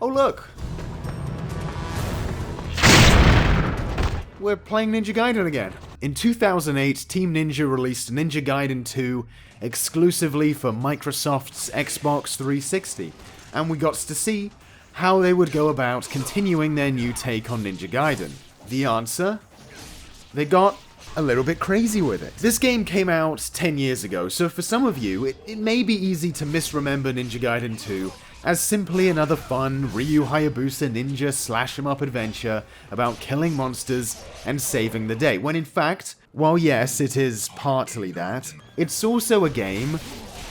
Oh look! We're playing Ninja Gaiden again. In 2008, Team Ninja released Ninja Gaiden 2 exclusively for Microsoft's Xbox 360, and we got to see how they would go about continuing their new take on Ninja Gaiden. The answer? They got a little bit crazy with it. This game came out 10 years ago, so for some of you, it may be easy to misremember Ninja Gaiden 2 as simply another fun Ryu Hayabusa ninja slash-em-up adventure about killing monsters and saving the day, when in fact, while yes, it is partly that, it's also a game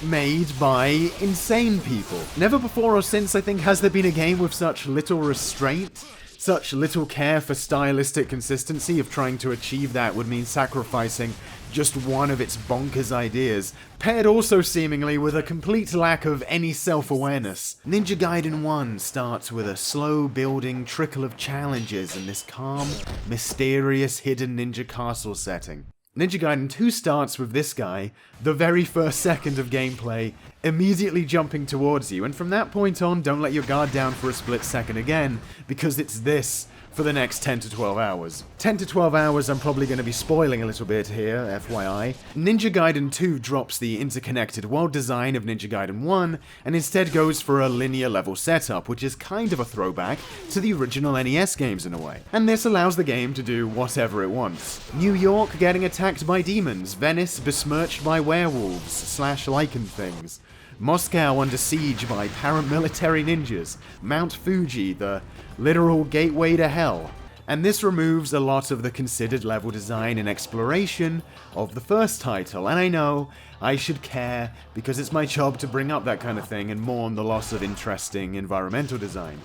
made by insane people. Never before or since, I think, has there been a game with such little restraint, such little care for stylistic consistency. If trying to achieve that would mean sacrificing just one of its bonkers ideas, paired also seemingly with a complete lack of any self-awareness. Ninja Gaiden 1 starts with a slow-building trickle of challenges in this calm, mysterious, hidden ninja castle setting. Ninja Gaiden 2 starts with this guy, the very first second of gameplay, immediately jumping towards you, and from that point on, don't let your guard down for a split second again, because it's this for the next 10 to 12 hours. 10 to 12 hours I'm probably going to be spoiling a little bit here, FYI. Ninja Gaiden 2 drops the interconnected world design of Ninja Gaiden 1, and instead goes for a linear level setup, which is kind of a throwback to the original NES games in a way. And this allows the game to do whatever it wants. New York getting attacked by demons, Venice besmirched by werewolves / lichen things, Moscow under siege by paramilitary ninjas, Mount Fuji, the literal gateway to hell. And this removes a lot of the considered level design and exploration of the first title, and I know I should care because it's my job to bring up that kind of thing and mourn the loss of interesting environmental design.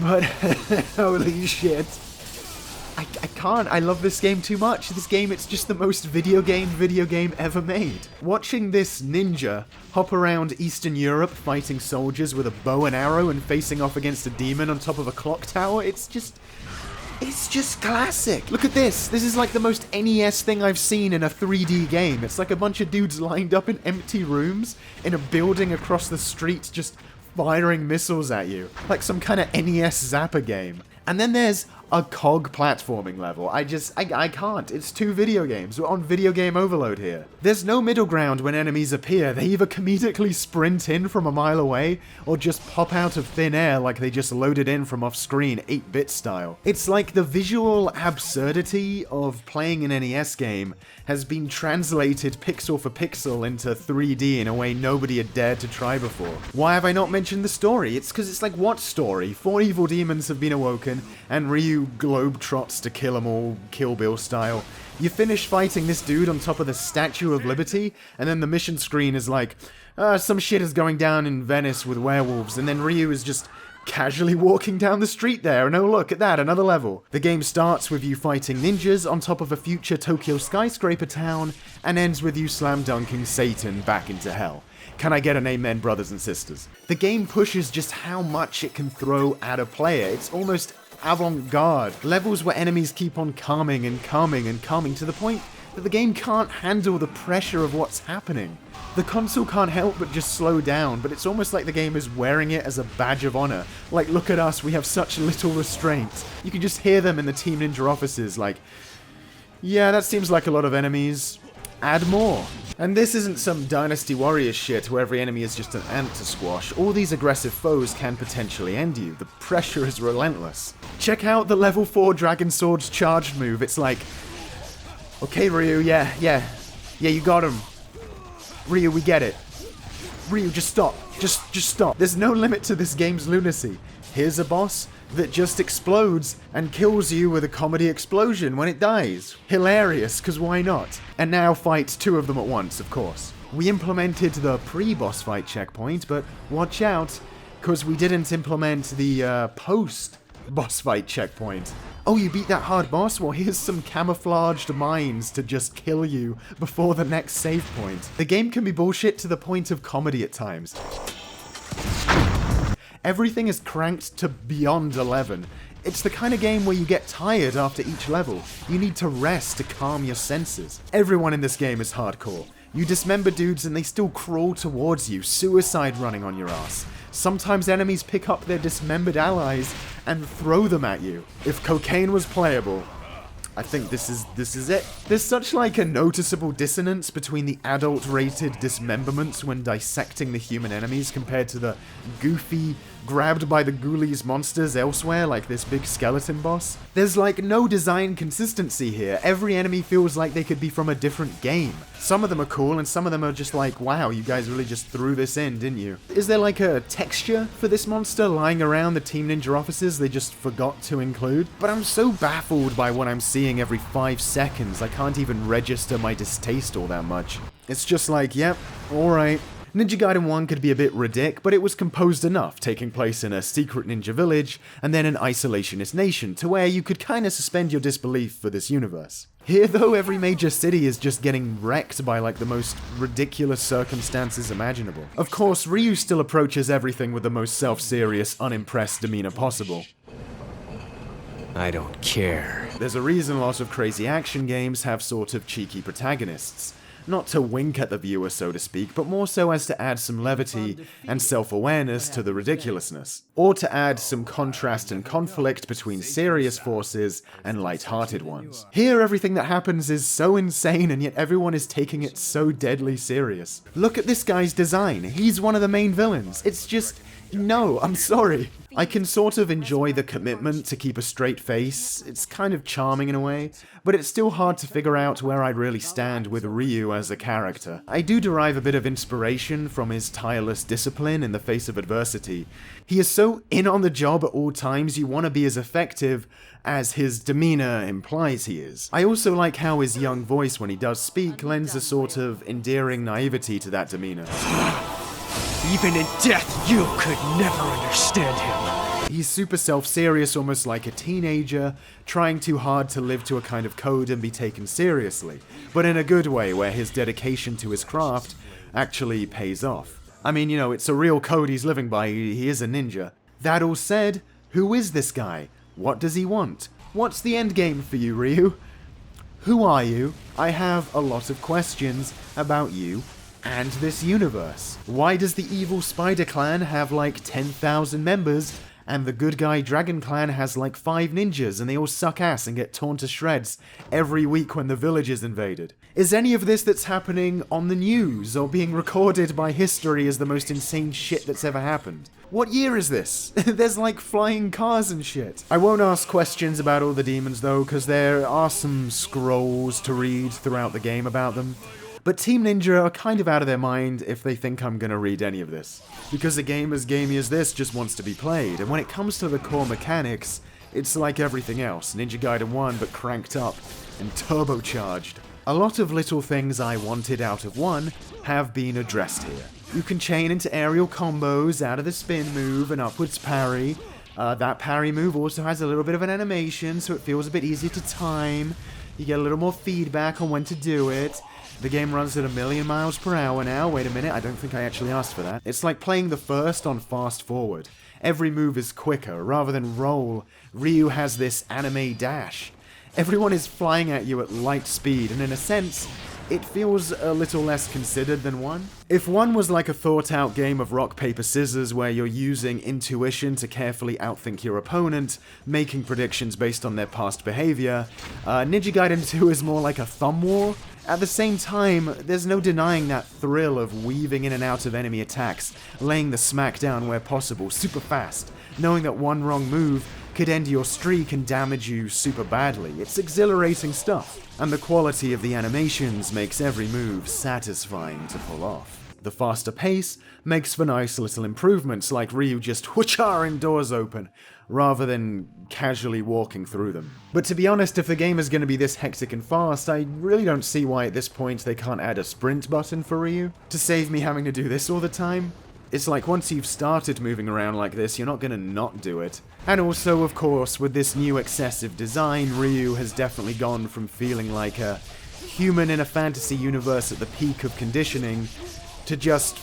But holy shit. I can't. I love this game too much. This game, it's just the most video game ever made. Watching this ninja hop around Eastern Europe fighting soldiers with a bow and arrow and facing off against a demon on top of a clock tower, it's just classic. Look at this. This is like the most NES thing I've seen in a 3D game. It's like a bunch of dudes lined up in empty rooms in a building across the street just firing missiles at you. Like some kind of NES Zapper game. And then there's a cog platforming level. I can't. It's two video games. We're on video game overload here. There's no middle ground when enemies appear. They either comedically sprint in from a mile away, or just pop out of thin air like they just loaded in from off screen, 8-bit style. It's like the visual absurdity of playing an NES game has been translated pixel for pixel into 3D in a way nobody had dared to try before. Why have I not mentioned the story? It's because it's like, what story? 4 evil demons have been awoken, and Ryu globetrots to kill them all, Kill Bill style. You finish fighting this dude on top of the Statue of Liberty, and then the mission screen is like, some shit is going down in Venice with werewolves, and then Ryu is just casually walking down the street there, and oh look at that, another level. The game starts with you fighting ninjas on top of a future Tokyo skyscraper town, and ends with you slam dunking Satan back into hell. Can I get an amen, brothers and sisters? The game pushes just how much it can throw at a player. It's almost avant-garde. Levels where enemies keep on calming and calming and calming to the point that the game can't handle the pressure of what's happening. The console can't help but just slow down, but it's almost like the game is wearing it as a badge of honor. Like, look at us, we have such little restraint. You can just hear them in the Team Ninja offices like, yeah, that seems like a lot of enemies. Add more. And this isn't some Dynasty Warriors shit where every enemy is just an ant to squash. All these aggressive foes can potentially end you. The pressure is relentless. Check out the level 4 Dragon Sword's charged move. It's like, okay Ryu, yeah, you got him. Ryu, we get it. Ryu, just stop. Just stop. There's no limit to this game's lunacy. Here's a boss that just explodes and kills you with a comedy explosion when it dies. Hilarious, because why not? And now fight 2 of them at once, of course. We implemented the pre-boss fight checkpoint, but watch out, because we didn't implement the post-boss fight checkpoint. Oh, you beat that hard boss? Well, here's some camouflaged mines to just kill you before the next save point. The game can be bullshit to the point of comedy at times. Everything is cranked to beyond 11. It's the kind of game where you get tired after each level. You need to rest to calm your senses. Everyone in this game is hardcore. You dismember dudes and they still crawl towards you, suicide running on your ass. Sometimes enemies pick up their dismembered allies and throw them at you. If cocaine was playable, I think this is it. There's such like a noticeable dissonance between the adult-rated dismemberments when dissecting the human enemies compared to the goofy, grabbed by the ghoulies monsters elsewhere, like this big skeleton boss. There's like no design consistency here. Every enemy feels like they could be from a different game. Some of them are cool and some of them are just like, wow, you guys really just threw this in, didn't you? Is there like a texture for this monster lying around the Team Ninja offices they just forgot to include? But I'm so baffled by what I'm seeing every 5 seconds, I can't even register my distaste all that much. It's just like, yep, alright. Ninja Gaiden 1 could be a bit ridiculous, but it was composed enough, taking place in a secret ninja village and then an isolationist nation, to where you could kinda suspend your disbelief for this universe. Here though, every major city is just getting wrecked by like the most ridiculous circumstances imaginable. Of course, Ryu still approaches everything with the most self-serious, unimpressed demeanor possible. I don't care. There's a reason lots of crazy action games have sort of cheeky protagonists. Not to wink at the viewer, so to speak, but more so as to add some levity and self-awareness to the ridiculousness. Or to add some contrast and conflict between serious forces and light-hearted ones. Here, everything that happens is so insane, and yet everyone is taking it so deadly serious. Look at this guy's design. He's one of the main villains. It's just... no, I'm sorry. I can sort of enjoy the commitment to keep a straight face. It's kind of charming in a way, but it's still hard to figure out where I'd really stand with Ryu as a character. I do derive a bit of inspiration from his tireless discipline in the face of adversity. He is so in on the job at all times, you want to be as effective as his demeanor implies he is. I also like how his young voice when he does speak lends a sort of endearing naivety to that demeanor. Even in death, you could never understand him. He's super self-serious, almost like a teenager, trying too hard to live to a kind of code and be taken seriously, but in a good way where his dedication to his craft actually pays off. I mean, you know, it's a real code he's living by, he is a ninja. That all said, who is this guy? What does he want? What's the end game for you, Ryu? Who are you? I have a lot of questions about you and this universe. Why does the evil Spider Clan have like 10,000 members, and the good guy Dragon Clan has like 5 ninjas and they all suck ass and get torn to shreds every week when the village is invaded? Is any of this that's happening on the news or being recorded by history as the most insane shit that's ever happened? What year is this? There's like flying cars and shit. I won't ask questions about all the demons though, because there are some scrolls to read throughout the game about them. But Team Ninja are kind of out of their mind if they think I'm gonna read any of this. Because a game as gamey as this just wants to be played, and when it comes to the core mechanics, it's like everything else, Ninja Gaiden 1 but cranked up and turbocharged. A lot of little things I wanted out of 1 have been addressed here. You can chain into aerial combos out of the spin move and upwards parry. That parry move also has a little bit of an animation, so it feels a bit easier to time. You get a little more feedback on when to do it. The game runs at 1,000,000 miles per hour now. Wait a minute, I don't think I actually asked for that. It's like playing the first on fast forward. Every move is quicker. Rather than roll, Ryu has this anime dash. Everyone is flying at you at light speed, and in a sense, it feels a little less considered than 1. If 1 was like a thought-out game of rock, paper, scissors where you're using intuition to carefully outthink your opponent, making predictions based on their past behavior, Ninja Gaiden 2 is more like a thumb war. At the same time, there's no denying that thrill of weaving in and out of enemy attacks, laying the smack down where possible, super fast, knowing that one wrong move could end your streak and damage you super badly. It's exhilarating stuff, and the quality of the animations makes every move satisfying to pull off. The faster pace makes for nice little improvements, like Ryu just whoocharing doors open, rather than casually walking through them. But to be honest, if the game is going to be this hectic and fast, I really don't see why at this point they can't add a sprint button for Ryu, to save me having to do this all the time. It's like once you've started moving around like this, you're not going to not do it. And also, of course, with this new excessive design, Ryu has definitely gone from feeling like a human in a fantasy universe at the peak of conditioning to just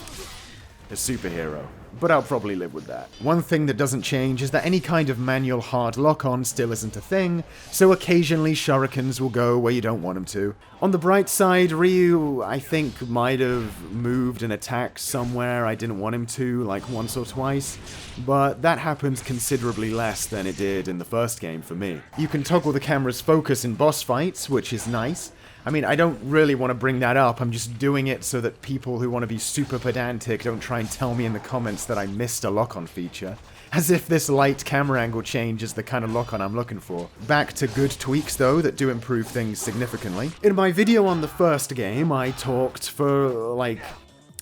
a superhero. but I'll probably live with that. One thing that doesn't change is that any kind of manual hard lock-on still isn't a thing, so occasionally shurikens will go where you don't want them to. On the bright side, Ryu, I think, might have moved an attack somewhere I didn't want him to, like once or twice, but that happens considerably less than it did in the first game for me. You can toggle the camera's focus in boss fights, which is nice. I mean, I don't really want to bring that up, I'm just doing it so that people who want to be super pedantic don't try and tell me in the comments that I missed a lock-on feature. As if this light camera angle change is the kind of lock-on I'm looking for. Back to good tweaks though, that do improve things significantly. In my video on the first game, I talked for, like,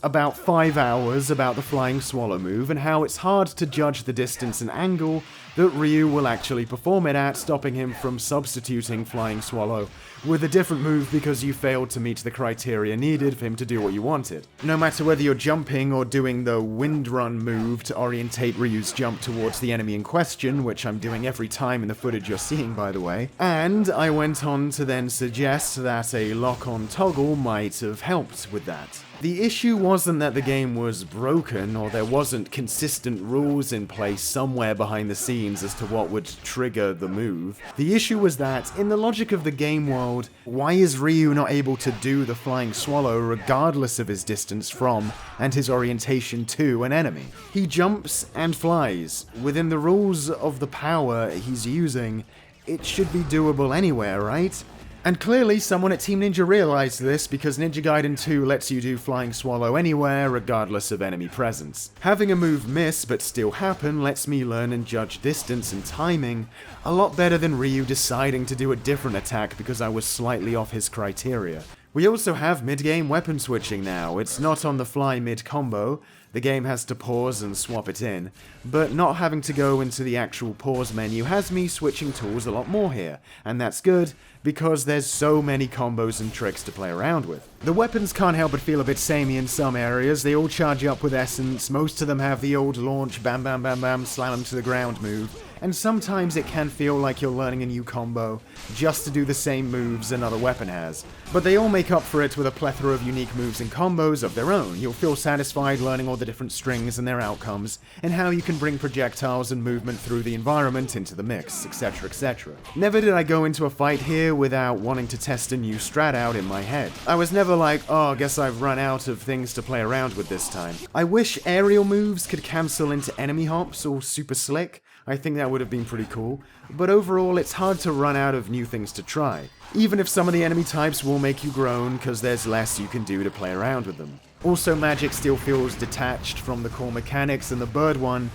about 5 hours about the Flying Swallow move and how it's hard to judge the distance and angle that Ryu will actually perform it at, stopping him from substituting Flying Swallow with a different move because you failed to meet the criteria needed for him to do what you wanted. No matter whether you're jumping or doing the Wind Run move to orientate Ryu's jump towards the enemy in question, which I'm doing every time in the footage you're seeing, by the way. And I went on to then suggest that a lock-on toggle might have helped with that. The issue wasn't that the game was broken or there wasn't consistent rules in place somewhere behind the scenes as to what would trigger the move. The issue was that, in the logic of the game world, why is Ryu not able to do the Flying Swallow regardless of his distance from and his orientation to an enemy? He jumps and flies. Within the rules of the power he's using, it should be doable anywhere, right? And clearly someone at Team Ninja realized this because Ninja Gaiden 2 lets you do Flying Swallow anywhere regardless of enemy presence. Having a move miss but still happen lets me learn and judge distance and timing a lot better than Ryu deciding to do a different attack because I was slightly off his criteria. We also have mid-game weapon switching now. It's not on the fly mid-combo. The game has to pause and swap it in, but not having to go into the actual pause menu has me switching tools a lot more here, and that's good because there's so many combos and tricks to play around with. The weapons can't help but feel a bit samey in some areas. They all charge up with essence, most of them have the old launch bam bam bam bam slam them to the ground move, and sometimes it can feel like you're learning a new combo just to do the same moves another weapon has. But they all make up for it with a plethora of unique moves and combos of their own. You'll feel satisfied learning all the different strings and their outcomes, and how you can bring projectiles and movement through the environment into the mix, etc, etc. Never did I go into a fight here without wanting to test a new strat out in my head. I was never like, oh, guess I've run out of things to play around with this time. I wish aerial moves could cancel into enemy hops or super slick. I think that would have been pretty cool, but overall it's hard to run out of new things to try, even if some of the enemy types will make you groan because there's less you can do to play around with them. Also, magic still feels detached from the core mechanics, and the bird one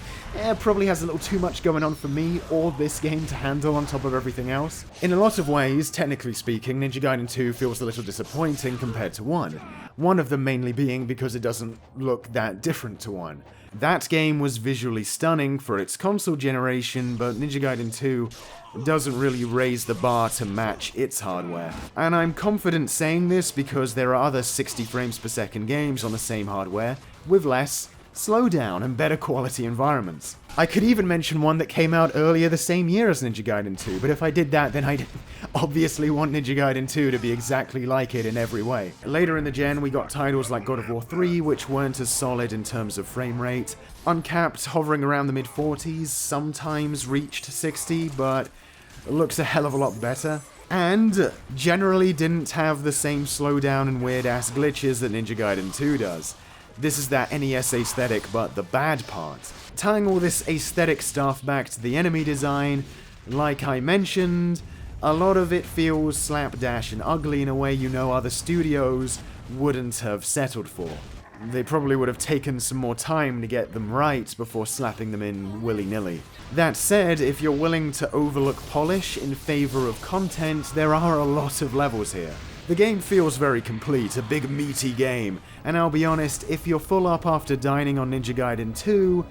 probably has a little too much going on for me or this game to handle on top of everything else. In a lot of ways, technically speaking, Ninja Gaiden 2 feels a little disappointing compared to 1. One of them mainly being because it doesn't look that different to 1. That game was visually stunning for its console generation, but Ninja Gaiden 2 doesn't really raise the bar to match its hardware. And I'm confident saying this because there are other 60 frames per second games on the same hardware, with less slowdown and better quality environments. I could even mention one that came out earlier the same year as Ninja Gaiden 2, but if I did that, then I'd obviously want Ninja Gaiden 2 to be exactly like it in every way. Later in the gen, we got titles like God of War 3, which weren't as solid in terms of frame rate. Uncapped, hovering around the mid-40s, sometimes reached 60, but looks a hell of a lot better. And generally didn't have the same slowdown and weird-ass glitches that Ninja Gaiden 2 does. This is that NES aesthetic, but the bad part. Tying all this aesthetic stuff back to the enemy design, like I mentioned, a lot of it feels slapdash and ugly in a way you know other studios wouldn't have settled for. They probably would have taken some more time to get them right before slapping them in willy-nilly. That said, if you're willing to overlook polish in favor of content, there are a lot of levels here. The game feels very complete, a big meaty game, and I'll be honest, if you're full up after dining on Ninja Gaiden 2,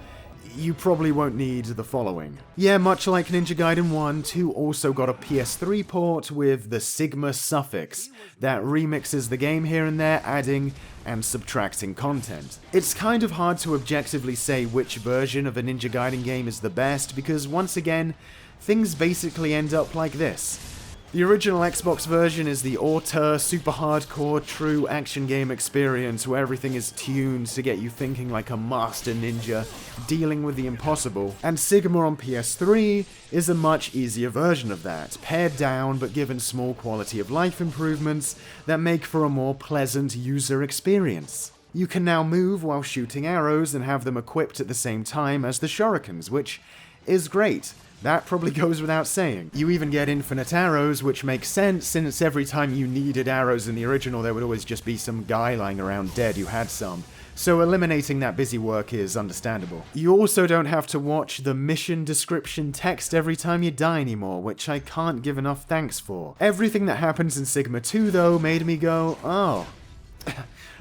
you probably won't need the following. Yeah, much like Ninja Gaiden 1, 2 also got a PS3 port with the Sigma suffix that remixes the game here and there, adding and subtracting content. It's kind of hard to objectively say which version of a Ninja Gaiden game is the best because, once again, things basically end up like this. The original Xbox version is the auteur, super hardcore, true action game experience where everything is tuned to get you thinking like a master ninja, dealing with the impossible. And Sigma on PS3 is a much easier version of that, pared down but given small quality of life improvements that make for a more pleasant user experience. You can now move while shooting arrows and have them equipped at the same time as the shurikens, which is great. That probably goes without saying. You even get infinite arrows, which makes sense since every time you needed arrows in the original there would always just be some guy lying around dead who had some. So eliminating that busy work is understandable. You also don't have to watch the mission description text every time you die anymore, which I can't give enough thanks for. Everything that happens in Sigma 2 though made me go, oh,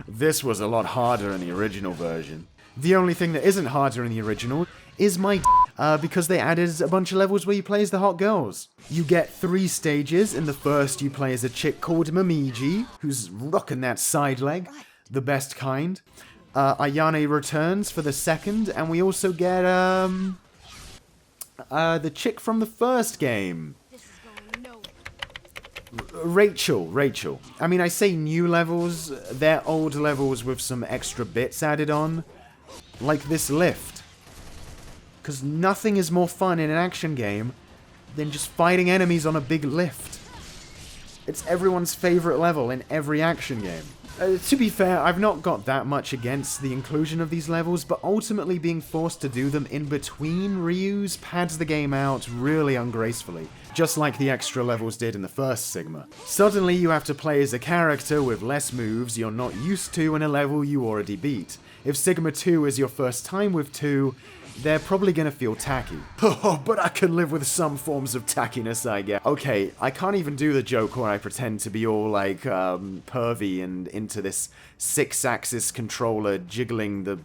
this was a lot harder in the original version. The only thing that isn't harder in the original is my because they added a bunch of levels where you play as the hot girls. You get 3 stages. In the first, you play as a chick called Momiji, who's rocking that side leg, the best kind. Ayane returns for the second, and we also get the chick from the first game. Rachel. I mean, I say new levels, they're old levels with some extra bits added on. Like this lift. Because nothing is more fun in an action game than just fighting enemies on a big lift. It's everyone's favorite level in every action game. To be fair, I've not got that much against the inclusion of these levels, but ultimately being forced to do them in between Ryus pads the game out really ungracefully, just like the extra levels did in the first Sigma. Suddenly you have to play as a character with less moves you're not used to in a level you already beat. If Sigma 2 is your first time with 2, they're probably gonna feel tacky. Oh, but I can live with some forms of tackiness, I guess. Okay, I can't even do the joke where I pretend to be all, like, pervy and into this 6-axis controller jiggling the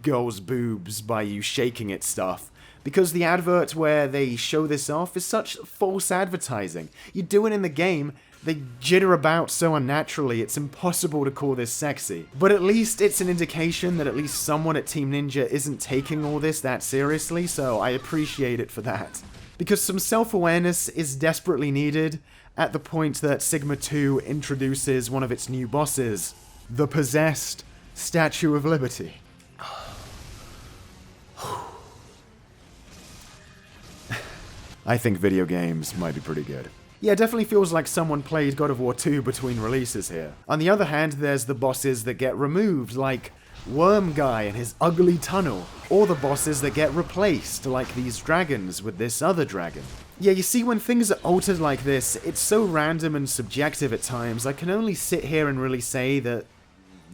girl's boobs by you shaking it stuff. Because the advert where they show this off is such false advertising. You do it in the game, they jitter about so unnaturally, it's impossible to call this sexy. But at least it's an indication that at least someone at Team Ninja isn't taking all this that seriously, so I appreciate it for that. Because some self-awareness is desperately needed at the point that Sigma 2 introduces one of its new bosses, the possessed Statue of Liberty. I think video games might be pretty good. Yeah, it definitely feels like someone played God of War 2 between releases here. On the other hand, there's the bosses that get removed, like Worm Guy and his ugly tunnel, or the bosses that get replaced, like these dragons with this other dragon. Yeah, you see, when things are altered like this, it's so random and subjective at times, I can only sit here and really say that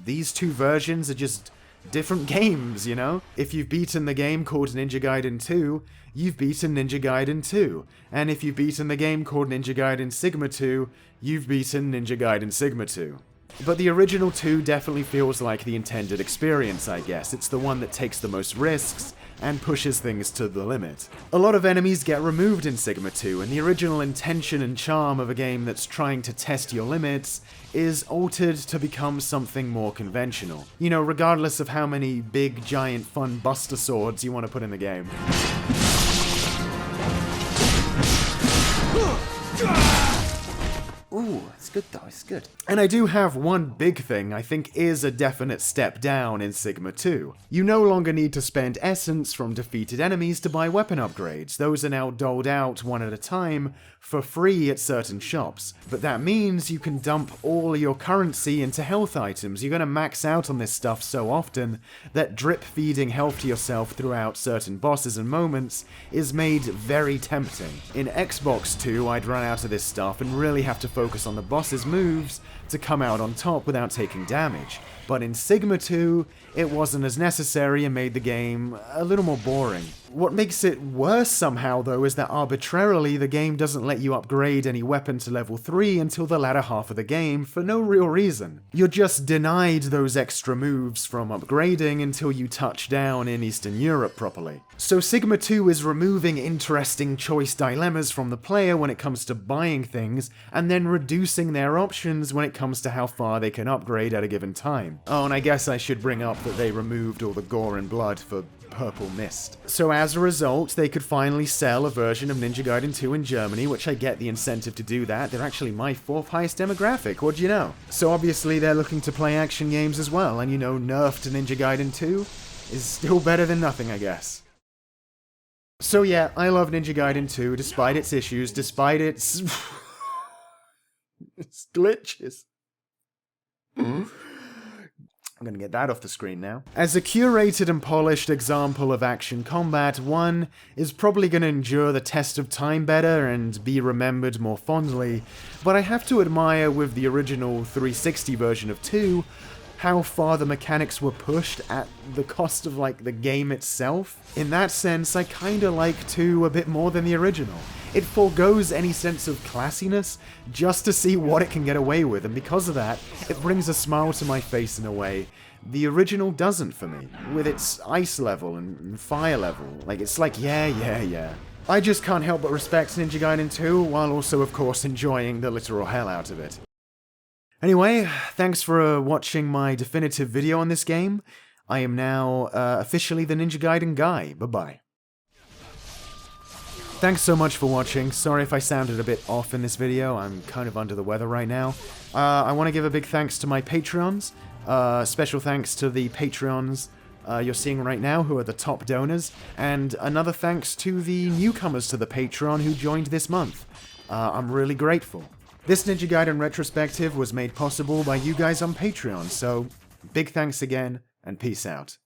these two versions are just different games, you know? If you've beaten the game called Ninja Gaiden 2, you've beaten Ninja Gaiden 2. And if you've beaten the game called Ninja Gaiden Sigma 2, you've beaten Ninja Gaiden Sigma 2. But the original 2 definitely feels like the intended experience, I guess. It's the one that takes the most risks and pushes things to the limit. A lot of enemies get removed in Sigma 2, and the original intention and charm of a game that's trying to test your limits is altered to become something more conventional. You know, regardless of how many big, giant, fun buster swords you want to put in the game. Ooh, it's good though, it's good. And I do have one big thing I think is a definite step down in Sigma 2. You no longer need to spend essence from defeated enemies to buy weapon upgrades. Those are now doled out one at a time for free at certain shops. But that means you can dump all your currency into health items. You're gonna max out on this stuff so often that drip feeding health to yourself throughout certain bosses and moments is made very tempting. In Xbox 2, I'd run out of this stuff and really have to focus on the boss's moves to come out on top without taking damage. But in Sigma 2, it wasn't as necessary and made the game a little more boring. What makes it worse somehow though is that arbitrarily the game doesn't let you upgrade any weapon to level 3 until the latter half of the game for no real reason. You're just denied those extra moves from upgrading until you touch down in Eastern Europe properly. So Sigma 2 is removing interesting choice dilemmas from the player when it comes to buying things, and then reducing their options when it comes to how far they can upgrade at a given time. Oh, and I guess I should bring up that they removed all the gore and blood for purple mist. So as a result, they could finally sell a version of Ninja Gaiden 2 in Germany, which I get the incentive to do that. They're actually my 4th highest demographic, what do you know? So obviously they're looking to play action games as well, and you know, nerfed Ninja Gaiden 2 is still better than nothing, I guess. So yeah, I love Ninja Gaiden 2, despite its issues, despite its... its glitches. I'm gonna get that off the screen now. As a curated and polished example of action combat, 1 is probably gonna endure the test of time better and be remembered more fondly, but I have to admire with the original 360 version of 2, how far the mechanics were pushed at the cost of, like, the game itself. In that sense, I kinda like 2 a bit more than the original. It forgoes any sense of classiness just to see what it can get away with, and because of that, it brings a smile to my face in a way the original doesn't for me, with its ice level and fire level. Like, it's like, yeah. I just can't help but respect Ninja Gaiden 2, while also, of course, enjoying the literal hell out of it. Anyway, thanks for watching my definitive video on this game. I am now officially the Ninja Gaiden guy. Bye-bye. Thanks so much for watching. Sorry if I sounded a bit off in this video. I'm kind of under the weather right now. I want to give a big thanks to my Patreons. Special thanks to the Patreons you're seeing right now, who are the top donors. And another thanks to the newcomers to the Patreon who joined this month. I'm really grateful. This Ninja Gaiden retrospective was made possible by you guys on Patreon, so big thanks again, and peace out.